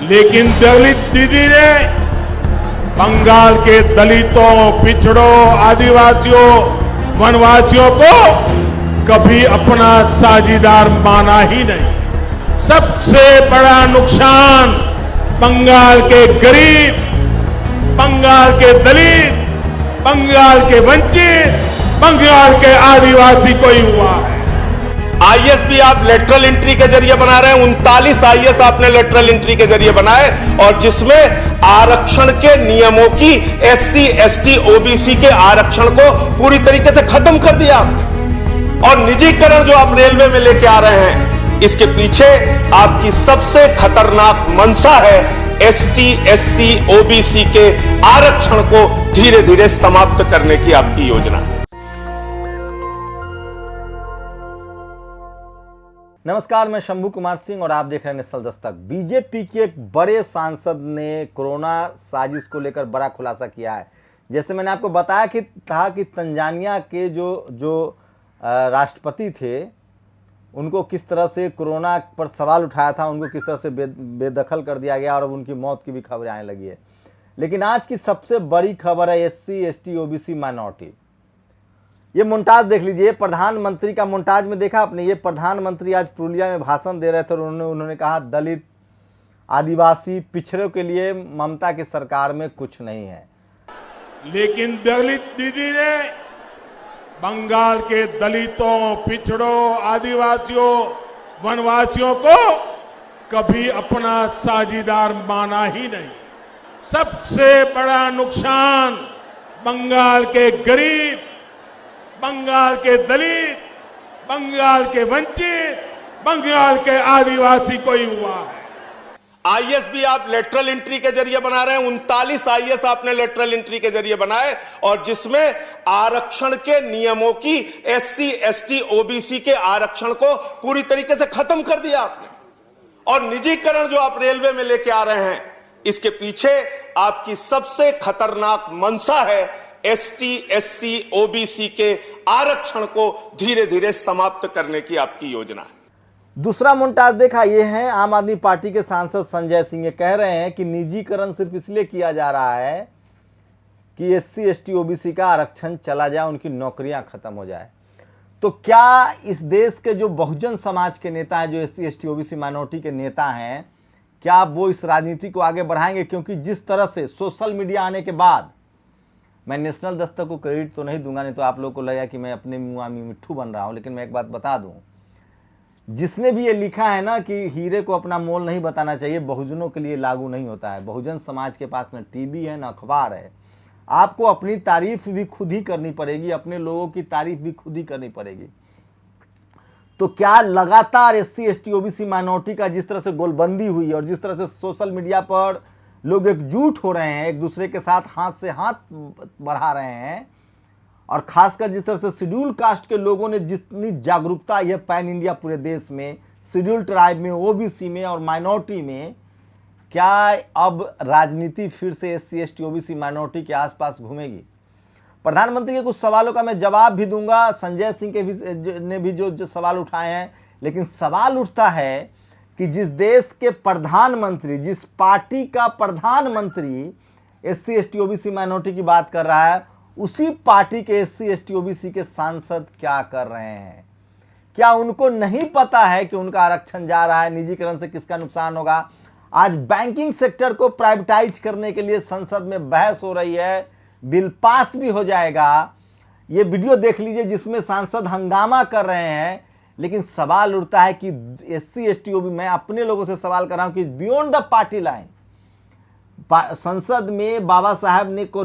लेकिन दलित दीदी ने बंगाल के दलितों, पिछड़ों, आदिवासियों, वनवासियों को कभी अपना साझीदार माना ही नहीं। सबसे बड़ा नुकसान बंगाल के गरीब, बंगाल के दलित, बंगाल के वंचित, बंगाल के आदिवासी को ही हुआ है। आईएएस भी आप लेटरल एंट्री के जरिए बना रहे हैं। 39 आईएएस आपने लेटरल एंट्री के जरिए बनाए, और जिसमें आरक्षण के नियमों की, एससी, एसटी, ओबीसी के आरक्षण को पूरी तरीके से खत्म कर दिया आपने। और निजीकरण जो आप रेलवे में लेके आ रहे हैं, इसके पीछे आपकी सबसे खतरनाक मंशा है एसटी, एससी, ओबीसी के आरक्षण को धीरे धीरे समाप्त करने की आपकी योजना। नमस्कार, मैं शंभू कुमार सिंह और आप देख रहे हैं नेशनल दस्तक। बीजेपी के एक बड़े सांसद ने कोरोना साजिश को लेकर बड़ा खुलासा किया है। जैसे मैंने आपको बताया कि तंजानिया के जो राष्ट्रपति थे, उनको किस तरह से कोरोना पर सवाल उठाया था, उनको किस तरह से बेदखल कर दिया गया और अब उनकी मौत की भी खबरें आने लगी है। लेकिन आज की सबसे बड़ी खबर है एससी, एसटी, ओबीसी, माइनॉरिटी। ये मोन्टाज देख लीजिए, प्रधानमंत्री का मोन्टाज में देखा आपने। ये प्रधानमंत्री आज पुरुलिया में भाषण दे रहे थे और उन्होंने कहा दलित, आदिवासी, पिछड़ों के लिए ममता की सरकार में कुछ नहीं है। लेकिन दलित दीदी ने बंगाल के दलितों, पिछड़ों, आदिवासियों, वनवासियों को कभी अपना साझीदार माना ही नहीं। सबसे बड़ा नुकसान बंगाल के गरीब, बंगाल के दलित, बंगाल के वंचित, बंगाल के आदिवासी को ही हुआ है। आईएएस भी आप लेटरल एंट्री के जरिए बना रहे हैं। 39 आईएएस आपने लेटरल एंट्री के जरिए बनाए, और जिसमें आरक्षण के नियमों की, एससी, एसटी, ओबीसी के आरक्षण को पूरी तरीके से खत्म कर दिया आपने। और निजीकरण जो आप रेलवे में लेके आ रहे हैं, इसके पीछे आपकी सबसे खतरनाक मंशा है एसटी, एससी, ओबीसी के आरक्षण को धीरे धीरे समाप्त करने की आपकी योजना है। दूसरा मोन्टाज देखा, ये है आम आदमी पार्टी के सांसद संजय सिंह। ये कह रहे हैं कि निजीकरण सिर्फ इसलिए किया जा रहा है कि एससी, एसटी, ओबीसी का आरक्षण चला जाए, उनकी नौकरियां खत्म हो जाए। तो क्या इस देश के जो बहुजन समाज के नेता हैं, जो एससी, एसटी, ओबीसी, माइनॉरिटी के नेता हैं, क्या वो इस राजनीति को आगे बढ़ाएंगे? क्योंकि जिस तरह से सोशल मीडिया आने के बाद, मैं नेशनल दस्तक को क्रेडिट तो नहीं दूंगा, नहीं तो आप लोगों को लगेगा कि मैं अपने मुंह में मिट्ठू बन रहा हूं। लेकिन मैं एक बात बता दूं, जिसने भी ये लिखा है ना कि हीरे को अपना मोल नहीं बताना चाहिए, बहुजनों के लिए लागू नहीं होता है। बहुजन समाज के पास न टीवी है, न अखबार है। आपको अपनी तारीफ भी खुद ही करनी पड़ेगी, अपने लोगों की तारीफ भी खुद ही करनी पड़ेगी। तो क्या लगातार एससी, एसटी, ओबीसी, माइनॉरिटी का जिस तरह से गोलबंदी हुई और जिस तरह से सोशल मीडिया पर लोग एकजुट हो रहे हैं, एक दूसरे के साथ हाथ से हाथ बढ़ा रहे हैं, और खासकर जिस तरह से शेड्यूल कास्ट के लोगों ने जितनी जागरूकता, यह पैन इंडिया पूरे देश में, शेड्यूल ट्राइब में, ओबीसी में और माइनॉरिटी में, क्या अब राजनीति फिर से एससी, एसटी, ओबीसी, माइनॉरिटी के आसपास घूमेगी? प्रधानमंत्री के कुछ सवालों का मैं जवाब भी दूंगा, संजय सिंह के भी ने भी जो सवाल उठाए हैं। लेकिन सवाल उठता है कि जिस देश के प्रधानमंत्री, जिस पार्टी का प्रधानमंत्री एससी, एसटी, ओबीसी, माइनॉरिटी की बात कर रहा है, उसी पार्टी के एससी, एसटी, ओबीसी के सांसद क्या कर रहे हैं? क्या उनको नहीं पता है कि उनका आरक्षण जा रहा है? निजीकरण से किसका नुकसान होगा? आज बैंकिंग सेक्टर को प्राइवेटाइज करने के लिए संसद में बहस हो रही है, बिल पास भी हो जाएगा। ये वीडियो देख लीजिए जिसमें सांसद हंगामा कर रहे हैं। लेकिन सवाल उठता है कि एससी, एसटी, ओबीसी, मैं अपने लोगों से सवाल कर रहा हूं कि बियॉन्ड द पार्टी लाइन, संसद में बाबा साहब को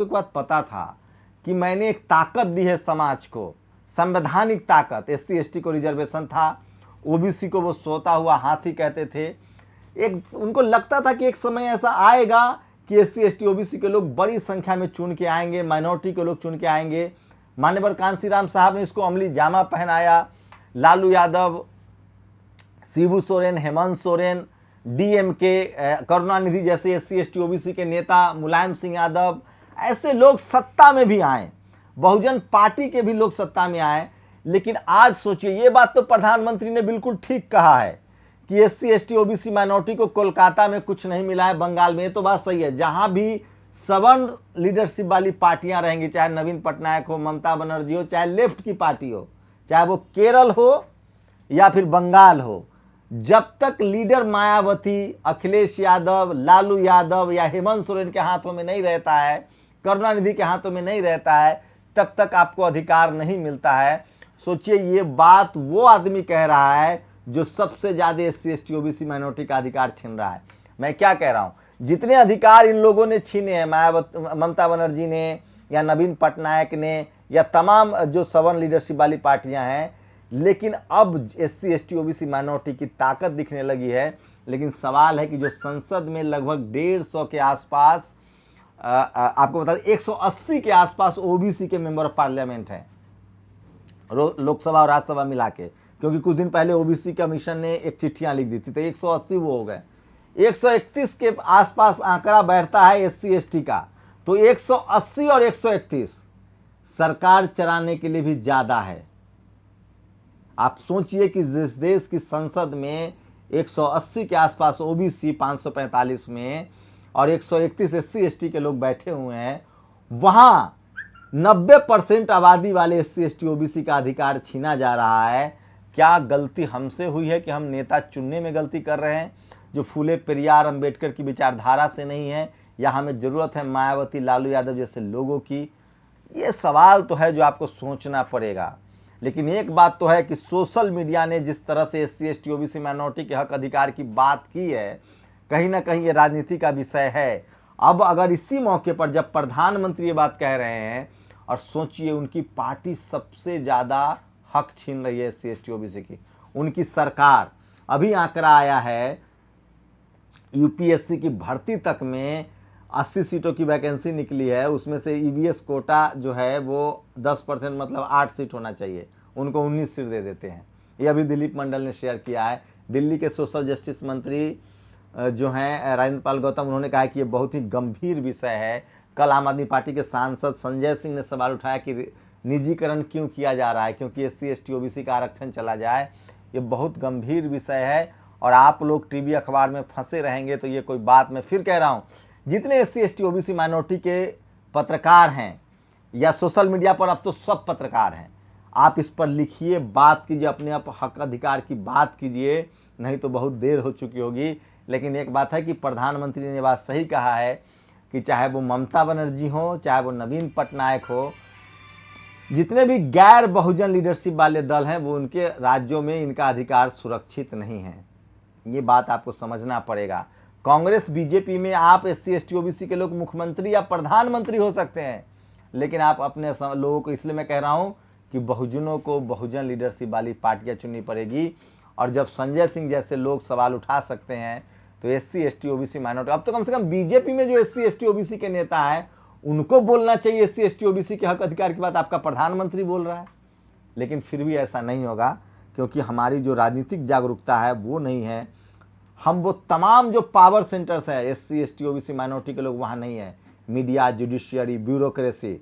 एक बात पता था कि मैंने एक ताकत दी है समाज को, संवैधानिक ताकत। एससी, एसटी को रिजर्वेशन था, ओबीसी को वो सोता हुआ हाथी कहते थे। उनको लगता था कि एक समय ऐसा आएगा कि एससी, एसटी, ओबीसी के लोग बड़ी संख्या में चुन के आएंगे, माइनॉरिटी के लोग चुन के आएंगे। मान्यवर कांशीराम साहब ने इसको अमली जामा पहनाया। लालू यादव, शिबू सोरेन, हेमंत सोरेन, डीएमके, करुणानिधि जैसे एससी, एसटी, ओबीसी के नेता, मुलायम सिंह यादव, ऐसे लोग सत्ता में भी आए, बहुजन पार्टी के भी लोग सत्ता में आए। लेकिन आज सोचिए, ये बात तो प्रधानमंत्री ने बिल्कुल ठीक कहा है कि एससी एसटी ओबीसी माइनॉरिटी को कोलकाता में कुछ नहीं मिला है, बंगाल में, ये तो बात सही है। जहां भी सवर्ण लीडरशिप वाली पार्टियां रहेंगी, चाहे नवीन पटनायक हो, ममता बनर्जी हो, चाहे लेफ्ट की पार्टी हो, चाहे वो केरल हो या फिर बंगाल हो, जब तक लीडर मायावती, अखिलेश यादव, लालू यादव या हेमंत सोरेन के हाथों में नहीं रहता है, करुणानिधि के हाथों में नहीं रहता है, तब तक आपको अधिकार नहीं मिलता है। सोचिए, ये बात वो आदमी कह रहा है जो सबसे ज्यादा एससी एसटी ओबीसी माइनॉरिटी का अधिकार छीन रहा है। मैं क्या कह रहा हूं, जितने अधिकार इन लोगों ने छीने हैं, ममता बनर्जी ने या नवीन पटनायक ने या तमाम जो सवर्ण लीडरशिप वाली पार्टियां हैं, लेकिन अब एससी एसटी ओबीसी माइनॉरिटी की ताकत दिखने लगी है। लेकिन सवाल है कि जो संसद में लगभग 150 के आसपास, आपको बता दें 180 के आसपास ओबीसी के मेंबर ऑफ पार्लियामेंट हैं, लोकसभा और राज्यसभा मिला के, क्योंकि कुछ दिन पहले ओबीसी कमीशन ने एक चिट्ठियां लिख दी थी, तो 180 वो हो गए। 131 के आसपास आंकड़ा बैठता है एससी एसटी का, तो 180 और 131 सरकार चलाने के लिए भी ज्यादा है। आप सोचिए कि जिस देश की संसद में 180 के आसपास ओबीसी, 545 में और 131 एससी एसटी के लोग बैठे हुए हैं, वहां 90% आबादी वाले एससी एसटी ओबीसी का अधिकार छीना जा रहा है। क्या गलती हमसे हुई है कि हम नेता चुनने में गलती कर रहे हैं जो फूले पेरियार अंबेडकर की विचारधारा से नहीं है, या हमें जरूरत है मायावती, लालू यादव जैसे लोगों की? ये सवाल तो है जो आपको सोचना पड़ेगा। लेकिन एक बात तो है कि सोशल मीडिया ने जिस तरह से एससी एसटी ओबीसी माइनॉरिटी के हक अधिकार की बात की है, कहीं ना कहीं ये राजनीति का विषय है। अब अगर इसी मौके पर जब प्रधानमंत्री ये बात कह रहे हैं, और सोचिए उनकी पार्टी सबसे ज्यादा हक छीन रही है एससी एसटी ओबीसी की, उनकी सरकार, अभी आंकड़ा आया है यूपीएससी की भर्ती तक में 80 सीटों की वैकेंसी निकली है, उसमें से ईवीएस कोटा जो है वो 10%, मतलब 8 सीट होना चाहिए, उनको 19 सीट दे देते हैं। ये अभी दिलीप मंडल ने शेयर किया है। दिल्ली के सोशल जस्टिस मंत्री जो हैं राजेंद्र पाल गौतम, उन्होंने कहा कि ये बहुत ही गंभीर विषय है। कल आम आदमी पार्टी के सांसद संजय सिंह ने सवाल उठाया कि निजीकरण क्यों किया जा रहा है, क्योंकि एससी एसटी ओबीसी का आरक्षण चला जाए। ये बहुत गंभीर विषय है और आप लोग टीवी अखबार में फंसे रहेंगे तो ये कोई बात। मैं फिर कह रहा हूँ, जितने एससी एसटी ओबीसी माइनॉरिटी के पत्रकार हैं या सोशल मीडिया पर, अब तो सब पत्रकार हैं, आप इस पर लिखिए, बात कीजिए, अपने आप हक अधिकार की बात कीजिए, नहीं तो बहुत देर हो चुकी होगी। लेकिन एक बात है कि प्रधानमंत्री ने बात सही कहा है कि चाहे वो ममता बनर्जी हो, चाहे वो नवीन पटनायक हो, जितने भी गैर बहुजन लीडरशिप वाले दल हैं, वो उनके राज्यों में इनका अधिकार सुरक्षित नहीं है। ये बात आपको समझना पड़ेगा। कांग्रेस बीजेपी में आप एससी एसटी ओबीसी के लोग मुख्यमंत्री या प्रधानमंत्री हो सकते हैं, लेकिन आप अपने लोगों को, इसलिए मैं कह रहा हूं कि बहुजनों को बहुजन लीडरशिप वाली पार्टियां चुननी पड़ेगी। और जब संजय सिंह जैसे लोग सवाल उठा सकते हैं तो एससी एसटी ओबीसी माइनॉरिटी, अब तो कम से कम बीजेपी में जो एससी एसटी ओबीसी के नेता हैं उनको बोलना चाहिए एससी एसटी ओबीसी के हक अधिकार की बात, आपका प्रधानमंत्री बोल रहा है। लेकिन फिर भी ऐसा नहीं होगा, क्योंकि हमारी जो राजनीतिक जागरूकता है वो नहीं है। हम वो तमाम जो पावर सेंटर्स हैं एससी एसटी ओबीसी माइनॉरिटी के लोग वहाँ नहीं है। मीडिया, जुडिशियरी, ब्यूरोक्रेसी,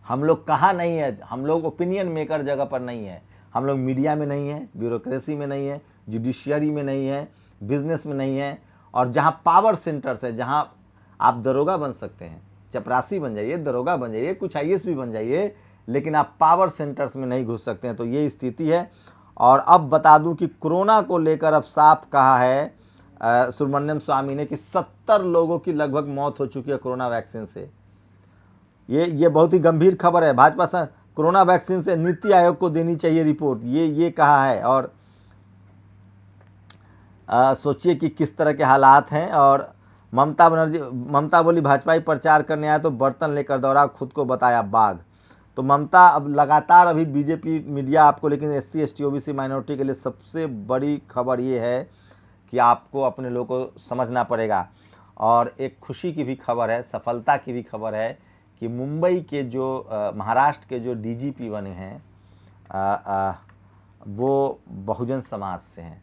हम लोग कहाँ नहीं है। हम लोग ओपिनियन मेकर जगह पर नहीं है। हम लोग मीडिया में नहीं है, ब्यूरोक्रेसी में नहीं है, जुडिशियरी में नहीं है, बिजनेस में नहीं है। और जहाँ पावर सेंटर्स है, जहाँ आप दरोगा बन सकते हैं, चपरासी बन जाइए, दरोगा बन जाइए, कुछ आईएएस भी बन जाइए, लेकिन आप पावर सेंटर्स में नहीं घुस सकते हैं। तो ये स्थिति है। और अब बता दूं कि कोरोना को लेकर अब साफ कहा है सुब्रमण्यम स्वामी ने कि 70 लोगों की लगभग मौत हो चुकी है कोरोना वैक्सीन से। ये बहुत ही गंभीर खबर है। भाजपा कोरोना वैक्सीन से नीति आयोग को देनी चाहिए रिपोर्ट, ये कहा है। और सोचिए कि किस तरह के हालात हैं। और ममता बोली भाजपाई प्रचार करने आया तो बर्तन लेकर दौड़ा, खुद को बताया बाघ। तो ममता अब लगातार अभी बीजेपी मीडिया आपको, लेकिन एससी एसटी ओबीसी माइनॉरिटी के लिए सबसे बड़ी खबर ये है कि आपको अपने लोगों को समझना पड़ेगा। और एक खुशी की भी खबर है, सफलता की भी खबर है कि मुंबई के जो महाराष्ट्र के जो डीजीपी बने हैं वो बहुजन समाज से हैं।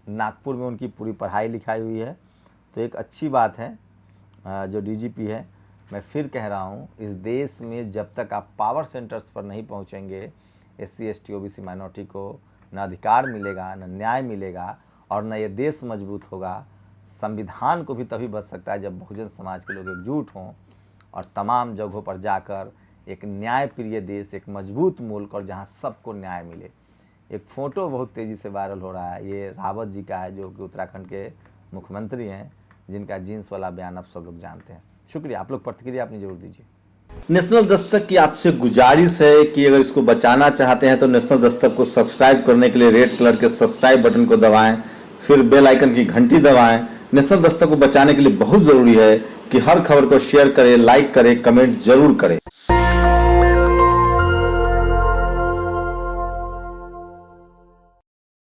नागपुर में उनकी पूरी पढ़ाई लिखाई हुई है, तो एक अच्छी बात है जो डीजीपी है। मैं फिर कह रहा हूँ, इस देश में जब तक आप पावर सेंटर्स पर नहीं पहुँचेंगे एससी एसटी ओबीसी माइनॉरिटी को न अधिकार मिलेगा, न न्याय मिलेगा और न ये देश मजबूत होगा। संविधान को भी तभी बच सकता है जब बहुजन समाज के लोग एकजुट हों और तमाम जगहों पर जाकर एक न्याय प्रिय देश, एक मजबूत मुल्क और जहां सबको न्याय मिले। एक फ़ोटो बहुत तेज़ी से वायरल हो रहा है, ये रावत जी का है जो कि उत्तराखंड के मुख्यमंत्री हैं, जिनका जीन्स वाला बयान आप सब लोग जानते हैं। शुक्रिया, आप लोग प्रतिक्रिया अपनी जरूर दीजिए। नेशनल दस्तक की आपसे गुजारिश है कि अगर इसको बचाना चाहते हैं तो नेशनल दस्तक को सब्सक्राइब करने के लिए रेड कलर के सब्सक्राइब बटन को दबाएं, फिर बेल आइकन की घंटी दबाएं। नेशनल दस्तक को बचाने के लिए बहुत जरूरी है कि हर खबर को शेयर करें, लाइक करें, कमेंट जरूर करें।